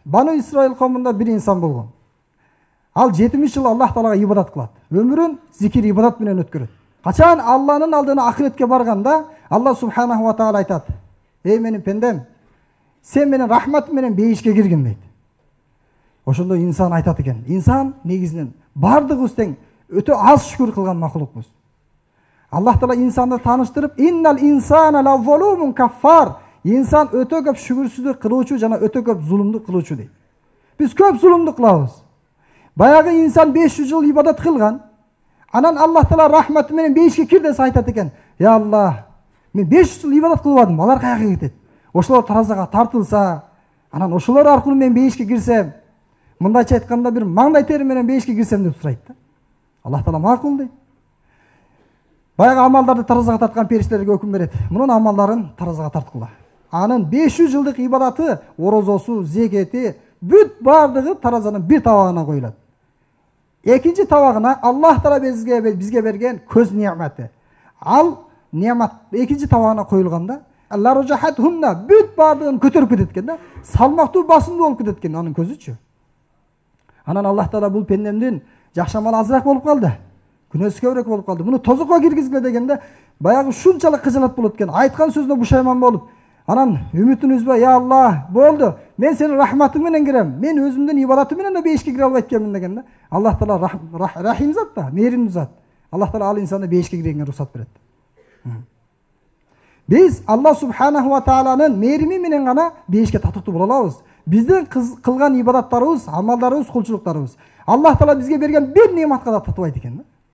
Banu Исраил кавмында bir insan болгон. Ал 70 жыл Аллах Таалага ибадат кылат. Өмүрүн зикир ибадат менен өткөрөт. Качан Алланын алдына ахиретке барганда, Алла Субханаху ва Таала айтат: "Эй менин пендем, сен менен рахматым менен бейишке киргин" дейт. Ошондо инсан айтат экен. Инсан негизинен бардыгыбыз тең өтө аз шүкүр кылган макулукпуз. Аллах Таала инсанды тааныштырып, "Иннал инсана лаввалумун каффар." Инсан өтө көп шүгүрсүздүк кылуучу жана өтө көп зулумдук кылуучу дейт. Биз көп зулумдук кылабыз. Баягы инсан 500 жыл ибадат кылган. Анан Аллах Таала рахматы менен бейишке кир десе айтат экен: "Я Аллах, мен 500 жыл ибадат кылбадым, алар каяка кетет? Ошолор таразага тартылса, анан ошолор аркылуу мен бейишке кирсем, мындайча айтканда бир маңдай тери менен бейишке кирсем" деп сурайт да. Аллах Таала макул дейт. Баягы амалдарды таразага тарткан периштелерге өкүм берет. Мунун амалдарын таразага тарткыла. Анын 500 жылдык ибадаты, орозосу, зекети бүт бардыгы таразанын bir табагына коюлат. Экинчи табагына Аллах Таала бизге берген көз неаматы. Ал неамат экинчи табагына коюлганда, Аллаху жахатхунна бүт бардыгын көтөрүп кетет экен да. Салмактуу басымдуу болуп кетет экен анын көзүчү. Анан Аллах Таала бул пендемдин жакшы амалы азыраак болуп калды. Күнөөсү көбүрөөк болуп калды. Муну тозокко киргизгиле дегенде, баягы шунчалык кыжалат болот экен. Айткан сөзүнө бушайман болуп, анан үмүтүн үзбөй, "Я Аллах, болду. Мен сенин рахматың менен кирем. Мен өзүмдүн ибадатым менен да бейишке кире албайт экенмин" дегенде, Аллах Таала рахим зат да, мээримдүү зат. Аллах Таала ал инсанды бейишке киргенге уруксат берет. Биз Аллах Субханаху ва Тааланын мээрими менен гана бейишке татыктуу боло алабыз. Биздин кылган ибадаттарыбыз, амалдарыбыз, кулчулуктарыбыз Аллах Таала бизге берген бир неаматка да татыбайт экен да.